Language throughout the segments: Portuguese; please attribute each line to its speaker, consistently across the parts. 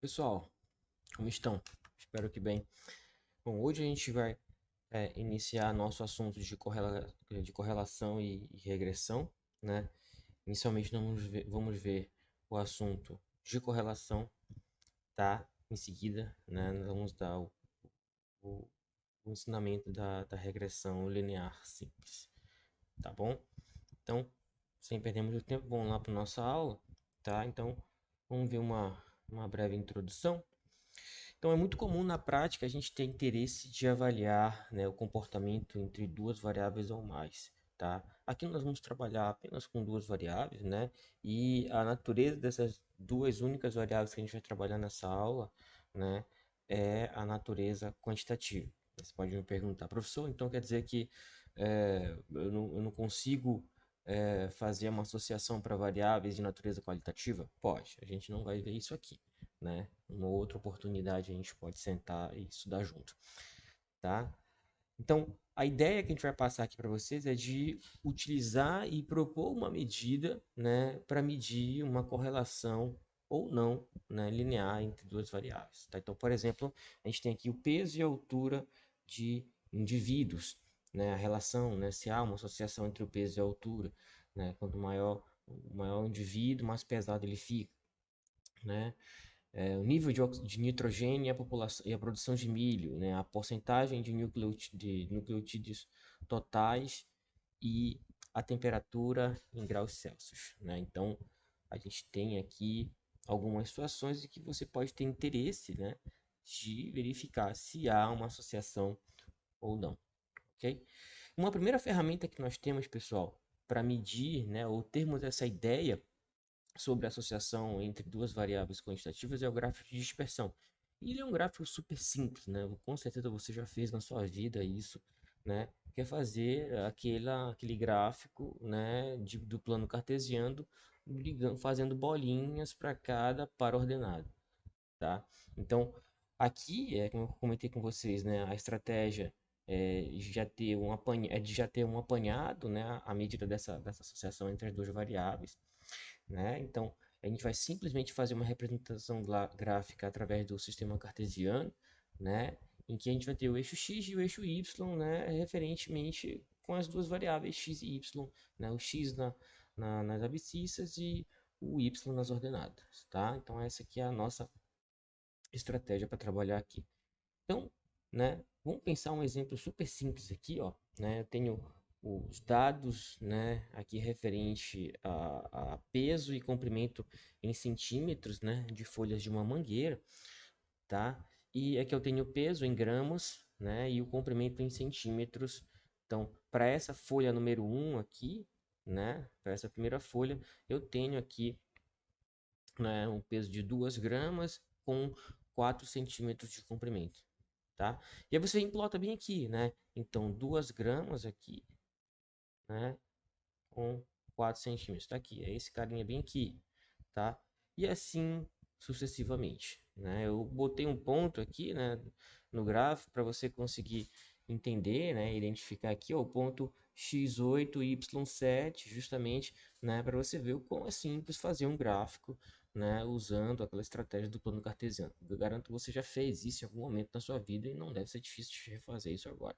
Speaker 1: Pessoal, como estão? Espero que bem. Bom, hoje a gente vai iniciar nosso assunto de correlação e regressão, né? Inicialmente vamos ver o assunto de correlação, tá? Em seguida, né, nós vamos dar o, o ensinamento da regressão linear simples, tá bom? Então, sem perder muito tempo, vamos lá para nossa aula, tá? Então, vamos ver uma breve introdução. Então, é muito comum na prática a gente ter interesse de avaliar, né, o comportamento entre duas variáveis ou mais, tá? Aqui nós vamos trabalhar apenas com duas variáveis, né? E a natureza dessas duas únicas variáveis que a gente vai trabalhar nessa aula, né, é a natureza quantitativa. Você pode me perguntar, professor, então quer dizer que eu não consigo fazer uma associação para variáveis de natureza qualitativa? Pode, a gente não vai ver isso aqui, né? Uma outra oportunidade a gente pode sentar e estudar junto, tá? Então, a ideia que a gente vai passar aqui para vocês é de utilizar e propor uma medida, né, para medir uma correlação ou não, né, linear entre duas variáveis, tá? Então, por exemplo, a gente tem aqui o peso e a altura de indivíduos, né, a relação, né, se há uma associação entre o peso e a altura, né, quanto maior o indivíduo, mais pesado ele fica, né? O nível de nitrogênio e a produção de milho, né? A porcentagem de nucleotídeos totais e a temperatura em graus Celsius, né? Então, a gente tem aqui algumas situações em que você pode ter interesse, né, de verificar se há uma associação ou não, ok? Uma primeira ferramenta que nós temos, pessoal, para medir, né, ou termos essa ideia sobre a associação entre duas variáveis quantitativas é o gráfico de dispersão. E ele é um gráfico super simples, né? Com certeza você já fez na sua vida isso, né? Que é fazer aquele gráfico, né, do plano cartesiano, fazendo bolinhas para cada par ordenado, tá? Então, aqui, como eu comentei com vocês, né, a estratégia é de já ter um apanhado, né, à medida dessa associação entre as duas variáveis, né? Então, a gente vai simplesmente fazer uma representação gráfica através do sistema cartesiano, né? Em que a gente vai ter o eixo x e o eixo y, né? Referentemente com as duas variáveis x e y, né? O x nas abscissas e o y nas ordenadas, tá? Então, essa aqui é a nossa estratégia para trabalhar aqui. Então, né, vamos pensar um exemplo super simples aqui, ó, né? Eu tenho os dados, né, aqui referente a peso e comprimento em centímetros, né, de folhas de uma mangueira, tá? E aqui eu tenho o peso em gramas, né, e o comprimento em centímetros. Então, para essa folha número um aqui, né, para essa primeira folha, eu tenho aqui, né, um peso de 2 gramas com 4 centímetros de comprimento, tá? E aí você implota bem aqui, né? Então, 2 gramas aqui, né? Com 4 centímetros. Tá aqui, é esse carinha bem aqui, tá? E assim sucessivamente, né? Eu botei um ponto aqui, né, no gráfico para você conseguir entender, né, identificar aqui ó, o ponto x8, y7, justamente, né, para você ver o quão é simples fazer um gráfico, né, usando aquela estratégia do plano cartesiano. Eu garanto que você já fez isso em algum momento na sua vida e não deve ser difícil de refazer isso agora,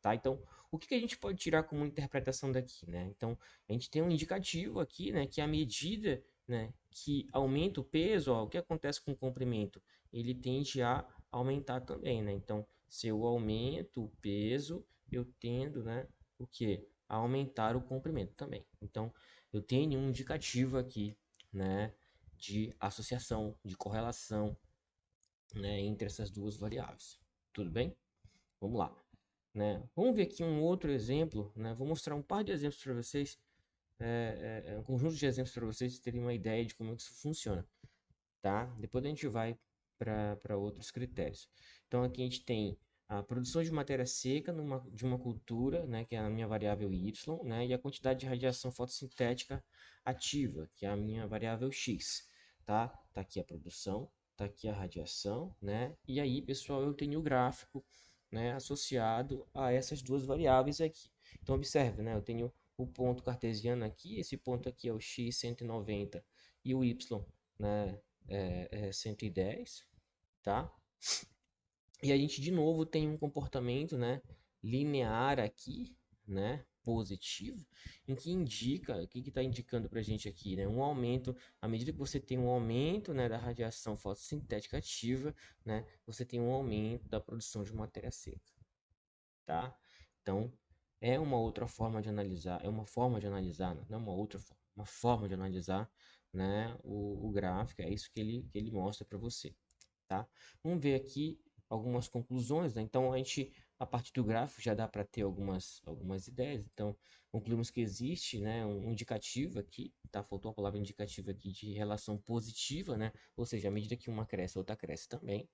Speaker 1: tá? Então, o que a gente pode tirar como interpretação daqui, né? Então, a gente tem um indicativo aqui, né, que à medida, né, que aumenta o peso, ó, o que acontece com o comprimento? Ele tende a aumentar também, né? Então, se eu aumento o peso, eu tendo, né, o que? A aumentar o comprimento também. Então, eu tenho um indicativo aqui, né, de associação, de correlação, né, entre essas duas variáveis. Tudo bem? Vamos lá, né? Vamos ver aqui um outro exemplo, né? Vou mostrar um par de exemplos para vocês, um conjunto de exemplos para vocês terem uma ideia de como isso funciona, tá? Depois a gente vai para outros critérios. Então aqui a gente tem a produção de matéria seca de uma cultura, né, que é a minha variável y, né, e a quantidade de radiação fotossintética ativa, que é a minha variável x, tá? Tá aqui a produção, tá aqui a radiação, né? E aí, pessoal, eu tenho o gráfico, né, associado a essas duas variáveis aqui. Então observe, né, eu tenho o ponto cartesiano aqui, esse ponto aqui é o x 190 e o y, né, 110, tá? E a gente de novo tem um comportamento, né, linear aqui, né, positivo, em que indica, o que está indicando para a gente aqui, né, um aumento, à medida que você tem um aumento, né, da radiação fotossintética ativa, né, você tem um aumento da produção de matéria seca, tá? Então, é uma outra forma de analisar, é uma forma de analisar, não é uma outra forma, uma forma de analisar, né, o gráfico, é isso que ele mostra para você, tá? Vamos ver aqui algumas conclusões, né? Então, a partir do gráfico, já dá para ter algumas ideias. Então, concluímos que existe, né, um indicativo aqui, tá? Faltou a palavra indicativo aqui de relação positiva, né? Ou seja, à medida que uma cresce, a outra cresce também,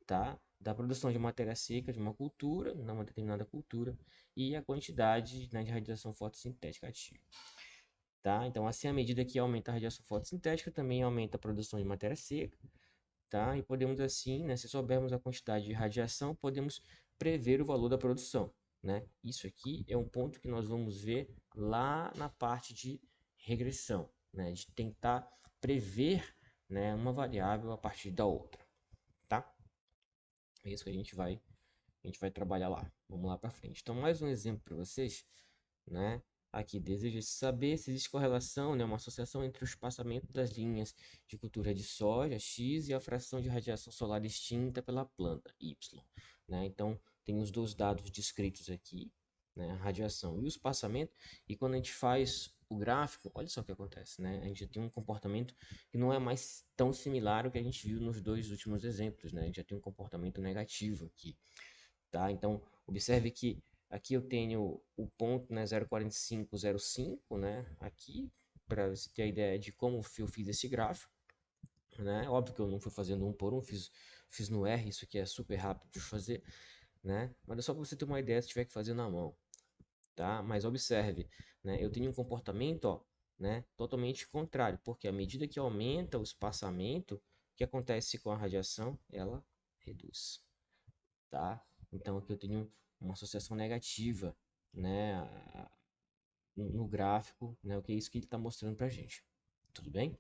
Speaker 1: tá? Da produção de matéria seca de uma cultura, numa determinada cultura, e a quantidade, né, de radiação fotossintética ativa. Tá? Então, assim, à medida que aumenta a radiação fotossintética, também aumenta a produção de matéria seca, tá? E podemos assim, né, se soubermos a quantidade de radiação, podemos prever o valor da produção, né? Isso aqui é um ponto que nós vamos ver lá na parte de regressão, né? De tentar prever, né, uma variável a partir da outra, tá? É isso que a gente vai trabalhar lá. Vamos lá para frente. Então, mais um exemplo para vocês, né? Aqui deseja saber se existe correlação, né, uma associação entre o espaçamento das linhas de cultura de soja, X, e a fração de radiação solar extinta pela planta, Y. Né? Então, tem os dois dados descritos aqui, né, a radiação e o espaçamento, e quando a gente faz o gráfico, olha só o que acontece, né? A gente tem um comportamento que não é mais tão similar ao que a gente viu nos dois últimos exemplos, né? A gente já tem um comportamento negativo aqui, tá? Então, observe que aqui eu tenho o ponto, né, 0,4505, né, aqui, para você ter a ideia de como eu fiz esse gráfico, né? Óbvio que eu não fui fazendo um por um, fiz no R, isso aqui é super rápido de fazer, né? Mas é só para você ter uma ideia se tiver que fazer na mão, tá? Mas observe, né, eu tenho um comportamento, ó, né, totalmente contrário, porque à medida que aumenta o espaçamento, o que acontece com a radiação? Ela reduz, tá? Então aqui eu tenho uma associação negativa, né, no gráfico, né, o que é isso que ele está mostrando para a gente. Tudo bem?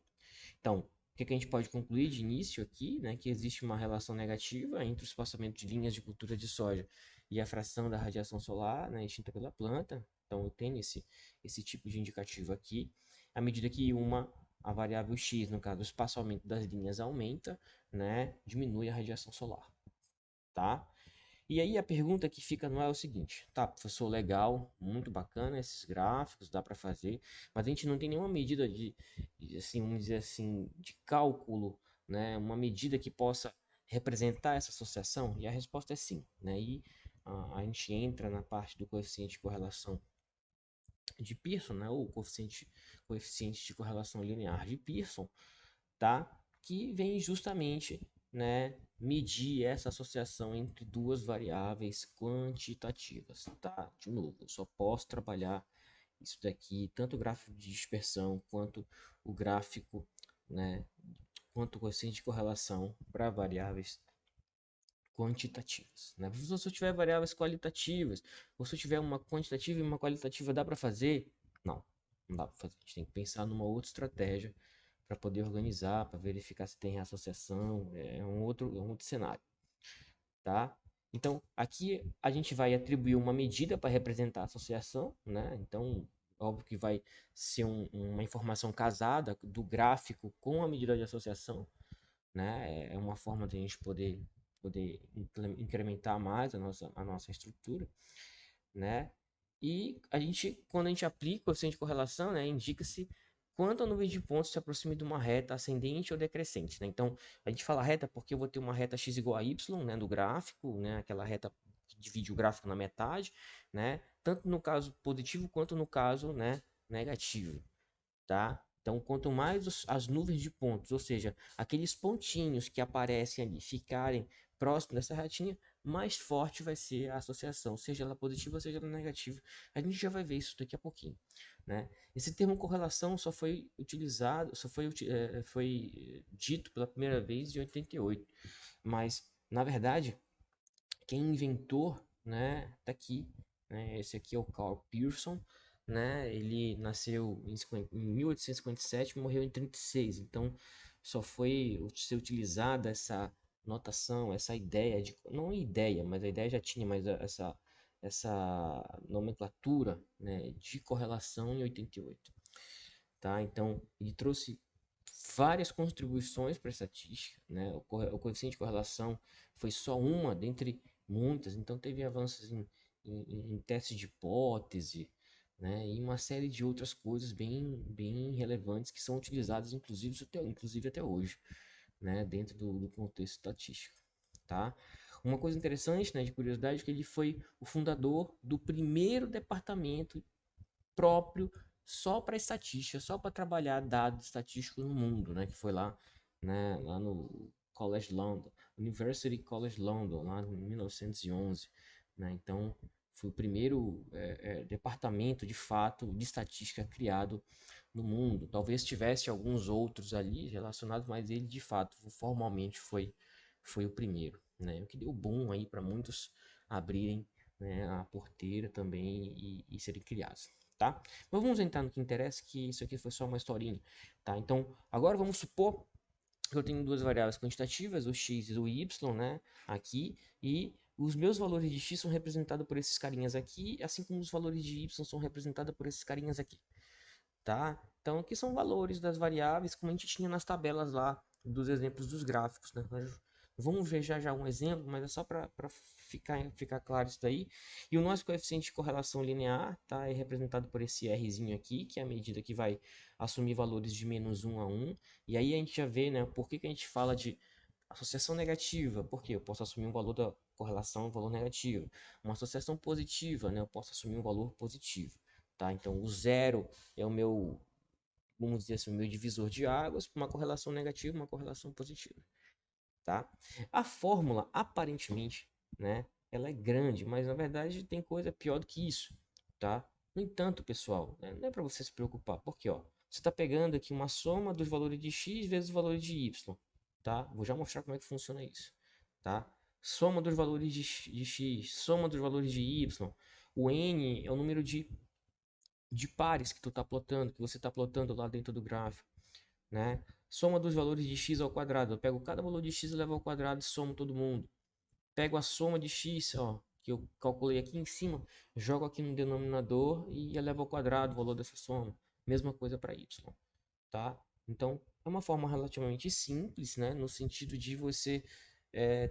Speaker 1: Então, o que, que a gente pode concluir de início aqui, né, que existe uma relação negativa entre o espaçamento de linhas de cultura de soja e a fração da radiação solar, né, extinta pela planta. Então, eu tenho esse tipo de indicativo aqui. À medida que a variável x, no caso, o espaçamento das linhas aumenta, né, diminui a radiação solar, tá? E aí a pergunta que fica no ar é o seguinte, tá, professor, legal, muito bacana esses gráficos, dá para fazer, mas a gente não tem nenhuma medida assim, vamos dizer assim, de cálculo, né, uma medida que possa representar essa associação? E a resposta é sim, né? E a gente entra na parte do coeficiente de correlação de Pearson, né, ou coeficiente de correlação linear de Pearson, tá? Que vem justamente, né, medir essa associação entre duas variáveis quantitativas, tá? De novo, eu só posso trabalhar isso daqui, tanto o gráfico de dispersão quanto o gráfico, né, quanto o coeficiente de correlação para variáveis quantitativas, né? Se eu tiver variáveis qualitativas, ou se eu tiver uma quantitativa e uma qualitativa, dá para fazer? Não, não dá para fazer. A gente tem que pensar numa outra estratégia para poder organizar, para verificar se tem associação, é um outro cenário, tá? Então, aqui a gente vai atribuir uma medida para representar a associação, né? Então, óbvio que vai ser uma informação casada do gráfico com a medida de associação, né? É uma forma de a gente poder incrementar mais a nossa estrutura, né? E quando a gente aplica o coeficiente de correlação, né, indica-se quanto a nuvem de pontos se aproxima de uma reta ascendente ou decrescente, né? Então, a gente fala reta porque eu vou ter uma reta x igual a y, né, do gráfico, né, aquela reta que divide o gráfico na metade, né? Tanto no caso positivo quanto no caso, né, negativo, tá? Então, quanto mais as nuvens de pontos, ou seja, aqueles pontinhos que aparecem ali ficarem próximos dessa retinha, mais forte vai ser a associação, seja ela positiva, seja ela negativa. A gente já vai ver isso daqui a pouquinho, né? Esse termo correlação só foi utilizado, foi dito pela primeira vez em 88, mas na verdade quem inventou, né, tá aqui, né, esse aqui é o Carl Pearson, né, ele nasceu em 1857 e morreu em 36, então só foi ser utilizada essa notação, essa ideia de, não ideia, mas a ideia já tinha, mas essa nomenclatura, né, de correlação em 88, tá? Então, ele trouxe várias contribuições para a estatística, né? O coeficiente de correlação foi só uma dentre muitas, então teve avanços em testes de hipótese, né? E uma série de outras coisas bem relevantes que são utilizadas inclusive até hoje, né? Dentro do contexto estatístico, tá? Uma coisa interessante, né, de curiosidade, é que ele foi o fundador do primeiro departamento próprio só para estatística, só para trabalhar dados estatísticos no mundo, né? Que foi lá, né? Lá no College London, University College London, lá em 1911, né? Então foi o primeiro departamento de fato de estatística criado no mundo. Talvez tivesse alguns outros ali relacionados, mas ele de fato formalmente foi o primeiro, né? O que deu boom aí para muitos abrirem, né, a porteira também e serem criados, tá? Mas vamos entrar no que interessa, que isso aqui foi só uma historinha, tá? Então, agora vamos supor que eu tenho duas variáveis quantitativas, o x e o y, né, aqui, e os meus valores de x são representados por esses carinhas aqui, assim como os valores de y são representados por esses carinhas aqui, tá? Então, aqui são valores das variáveis, como a gente tinha nas tabelas lá dos exemplos dos gráficos, né? Vamos ver já um exemplo, mas é só para ficar claro isso daí. E o nosso coeficiente de correlação linear tá, é representado por esse Rzinho aqui, que é a medida que vai assumir valores de -1 a 1. E aí a gente já vê, né, por que a gente fala de associação negativa, porque eu posso assumir um valor da correlação, um valor negativo. Uma associação positiva, né, eu posso assumir um valor positivo. Tá? Então, o zero é o meu, vamos dizer assim, o meu divisor de águas, uma correlação negativa, uma correlação positiva, tá? A fórmula, aparentemente, né, ela é grande, mas na verdade tem coisa pior do que isso, tá? No entanto, pessoal, né, não é para você se preocupar, porque, ó, você está pegando aqui uma soma dos valores de x vezes os valores de y, tá? Vou já mostrar como é que funciona isso, tá? Soma dos valores de x, soma dos valores de y, o n é o número de pares que tu tá plotando, que você está plotando lá dentro do gráfico, né? Soma dos valores de x ao quadrado. Eu pego cada valor de x e levo ao quadrado e somo todo mundo. Pego a soma de x, ó, que eu calculei aqui em cima, jogo aqui no denominador e elevo ao quadrado o valor dessa soma. Mesma coisa para y, tá? Então, é uma forma relativamente simples, né? No sentido de você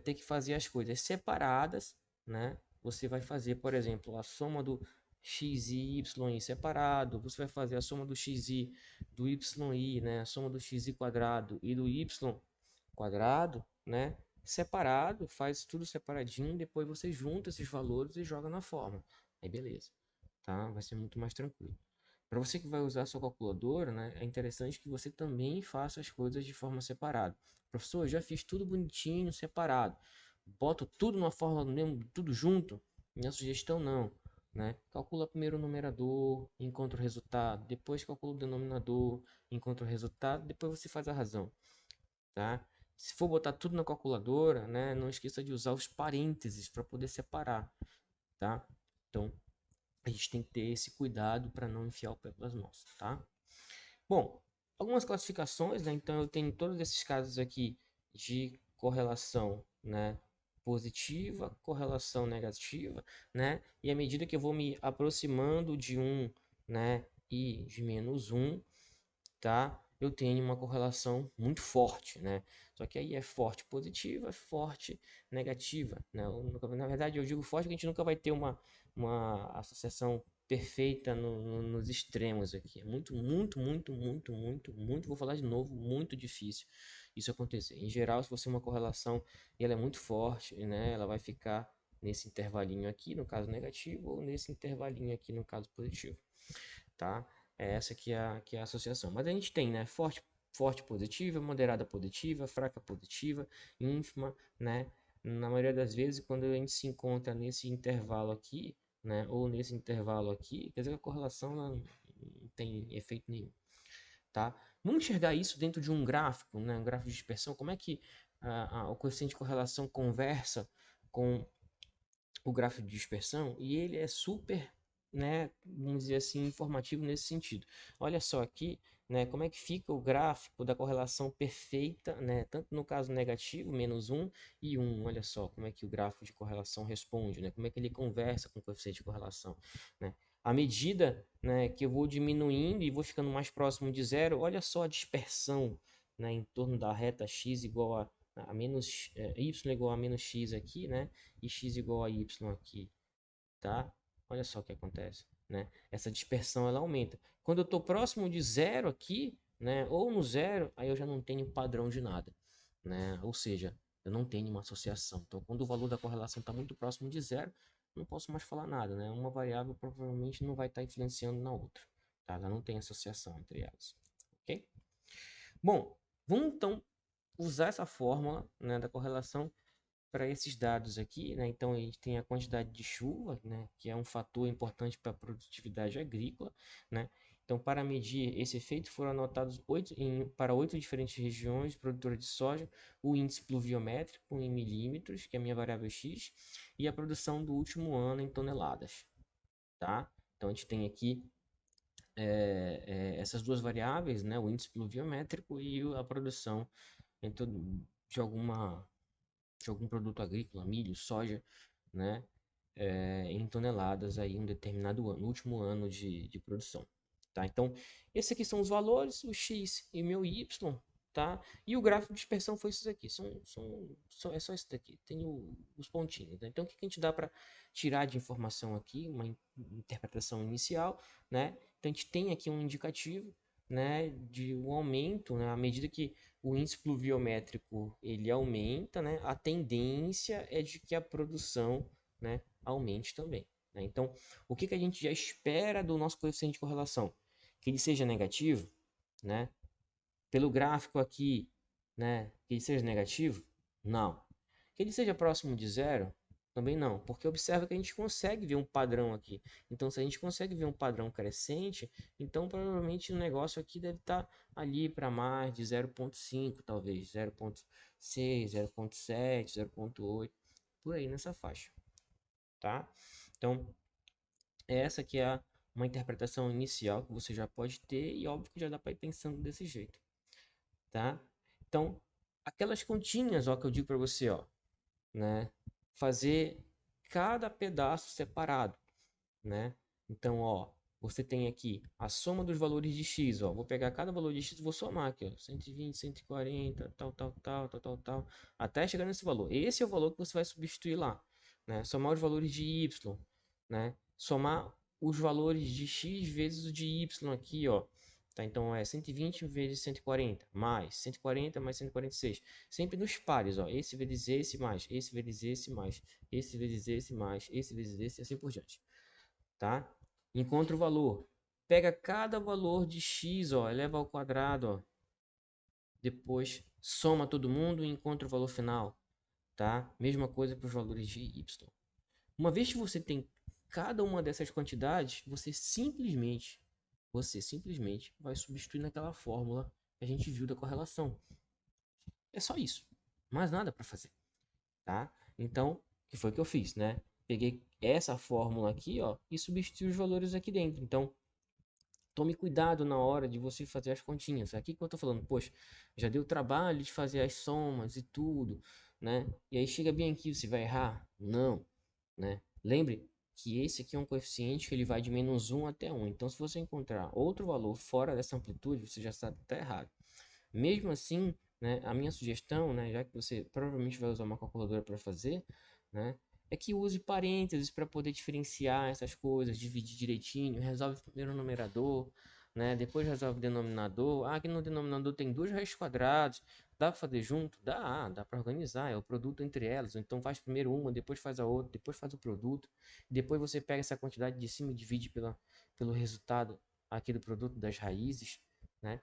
Speaker 1: ter que fazer as coisas separadas, né? Você vai fazer, por exemplo, a soma do x e y separado, você vai fazer a soma do xi, do yi, né? A soma do xi quadrado e do y quadrado, né? Separado, faz tudo separadinho, depois você junta esses valores e joga na forma. Aí beleza, tá? Vai ser muito mais tranquilo. Para você que vai usar a sua calculadora, né, é interessante que você também faça as coisas de forma separada. Professor, eu já fiz tudo bonitinho, separado. Boto tudo numa fórmula mesmo, tudo junto? Minha sugestão não, né? Calcula primeiro o numerador, encontra o resultado, depois calcula o denominador, encontra o resultado, depois você faz a razão, tá? Se for botar tudo na calculadora, né, não esqueça de usar os parênteses para poder separar, tá? Então, a gente tem que ter esse cuidado para não enfiar o pé pelas mãos, tá? Bom, algumas classificações, né? Então eu tenho todos esses casos aqui de correlação, né, positiva, correlação negativa, né? E à medida que eu vou me aproximando de um, né, e de -1, tá? Eu tenho uma correlação muito forte, né? Só que aí é forte positiva, forte negativa, né? Na verdade, eu digo forte porque a gente nunca vai ter uma associação perfeita nos extremos aqui. É muito, vou falar de novo, muito difícil isso acontecer. Em geral, se você tem uma correlação e ela é muito forte, né? Ela vai ficar nesse intervalinho aqui, no caso negativo, ou nesse intervalinho aqui, no caso positivo, tá? É essa que é a associação. Mas a gente tem, né, forte positiva, moderada positiva, fraca positiva, ínfima, né? Na maioria das vezes, quando a gente se encontra nesse intervalo aqui, né, ou nesse intervalo aqui, quer dizer que a correlação não tem efeito nenhum, tá? Vamos enxergar isso dentro de um gráfico, né, um gráfico de dispersão, como é que o coeficiente de correlação conversa com o gráfico de dispersão, e ele é super, né, vamos dizer assim, informativo nesse sentido. Olha só aqui, né? Como é que fica o gráfico da correlação perfeita, né? Tanto no caso negativo, -1 e 1. Olha só como é que o gráfico de correlação responde, né? Como é que ele conversa com o coeficiente de correlação, né? À medida, né, que eu vou diminuindo e vou ficando mais próximo de zero, olha só a dispersão, né, em torno da reta x igual a menos y igual a menos x aqui, né? E x igual a y aqui, tá? Olha só o que acontece, né? Essa dispersão ela aumenta. Quando eu estou próximo de zero aqui, né? Ou no zero, aí eu já não tenho padrão de nada, né? Ou seja, eu não tenho uma associação. Então, quando o valor da correlação está muito próximo de zero, não posso mais falar nada, né? Uma variável provavelmente não vai estar influenciando na outra, tá? Ela não tem associação entre elas, ok? Bom, vamos então usar essa fórmula, né, da correlação para esses dados aqui, né? Então a gente tem a quantidade de chuva, né, que é um fator importante para a produtividade agrícola, né? Então, para medir esse efeito, foram anotados para 8 diferentes regiões produtoras de soja o índice pluviométrico em milímetros, que é a minha variável x, e a produção do último ano em toneladas, tá? Então, a gente tem aqui essas duas variáveis, né, o índice pluviométrico e a produção então, de alguma de algum produto agrícola, milho, soja, né, em toneladas aí em um determinado ano, no último ano de produção, tá? Então, esses aqui são os valores, o x e o meu y, tá? E o gráfico de dispersão foi esses aqui, é só esse daqui, tem os pontinhos, né? Então, o que a gente dá para tirar de informação aqui, uma interpretação inicial, né? Então, a gente tem aqui um indicativo, né, de um aumento, né, à medida que o índice pluviométrico ele aumenta, né, a tendência é de que a produção, né, aumente também, né? Então, o que a gente já espera do nosso coeficiente de correlação? Que ele seja negativo, né? Pelo gráfico aqui, né, que ele seja negativo? Não. Que ele seja próximo de zero? Também não, porque observa que a gente consegue ver um padrão aqui. Então, se a gente consegue ver um padrão crescente, então provavelmente o negócio aqui deve estar ali para mais de 0,5, talvez 0,6, 0,7, 0,8, por aí nessa faixa, tá? Então, essa aqui é uma interpretação inicial que você já pode ter e óbvio que já dá para ir pensando desse jeito, tá? Então, aquelas continhas, ó, que eu digo para você, ó, né? Fazer cada pedaço separado, né? Então, ó, você tem aqui a soma dos valores de x, ó. Vou pegar cada valor de x e vou somar aqui, ó. 120, 140, tal, até chegar nesse valor. Esse é o valor que você vai substituir lá, né? Somar os valores de y, né? Somar os valores de x vezes o de y aqui, ó. Tá, então é 120 vezes 140, mais 140 mais 146. Sempre nos pares, ó. Esse vezes esse, mais esse vezes esse, mais esse vezes esse, mais esse vezes esse, e assim por diante, tá? Encontra o valor. Pega cada valor de x, ó, eleva ao quadrado, ó. Depois soma todo mundo e encontra o valor final, tá? Mesma coisa para os valores de y. Uma vez que você tem cada uma dessas quantidades, você simplesmente vai substituir naquela fórmula que a gente viu da correlação. É só isso. Mais nada para fazer, tá? Então, o que foi que eu fiz, né? Peguei essa fórmula aqui, ó, e substituí os valores aqui dentro. Então, tome cuidado na hora de você fazer as continhas. Aqui que eu tô falando, poxa, já deu trabalho de fazer as somas e tudo, né? E aí chega bem aqui, você vai errar? Não, né? Lembre que esse aqui é um coeficiente que ele vai de -1 até 1. Então, se você encontrar outro valor fora dessa amplitude, você já sabe que está errado. Mesmo assim, né, a minha sugestão, né, já que você provavelmente vai usar uma calculadora para fazer, né, é que use parênteses para poder diferenciar essas coisas, dividir direitinho, resolve primeiro o numerador, né, depois resolve o denominador. Ah, aqui no denominador tem duas raízes quadradas, dá para fazer junto? Dá para organizar, é o produto entre elas. Então faz primeiro uma, depois faz a outra, depois faz o produto, depois você pega essa quantidade de cima e divide pelo resultado aqui do produto das raízes, né?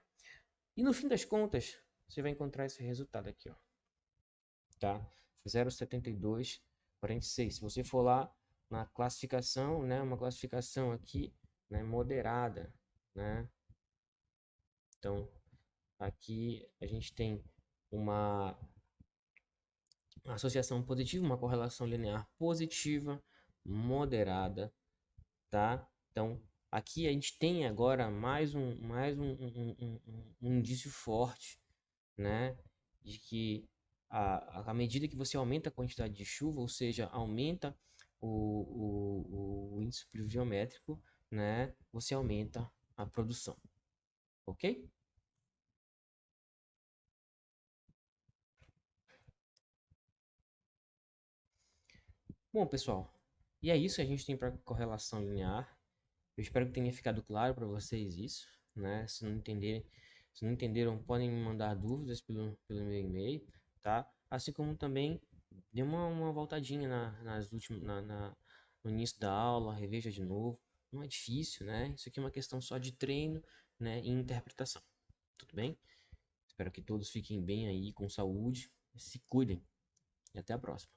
Speaker 1: E no fim das contas, você vai encontrar esse resultado aqui, ó, tá? 0,7246. Se você for lá na classificação, né, uma classificação aqui, né, moderada, né? Então, aqui a gente tem uma associação positiva, uma correlação linear positiva, moderada, tá? Então, Aqui a gente tem agora mais um indício forte, né, de que à medida que você aumenta a quantidade de chuva, ou seja, aumenta o índice pluviométrico, né, você aumenta a produção, ok? Bom, pessoal, e é isso que a gente tem para correlação linear. Eu espero que tenha ficado claro para vocês isso, né? Se não entenderam, podem me mandar dúvidas pelo meu e-mail, tá? Assim como também dê uma voltadinha nas últimas, no início da aula, reveja de novo. Não é difícil, né? Isso aqui é uma questão só de treino, né, e interpretação. Tudo bem? Espero que todos fiquem bem aí, com saúde, se cuidem e até a próxima.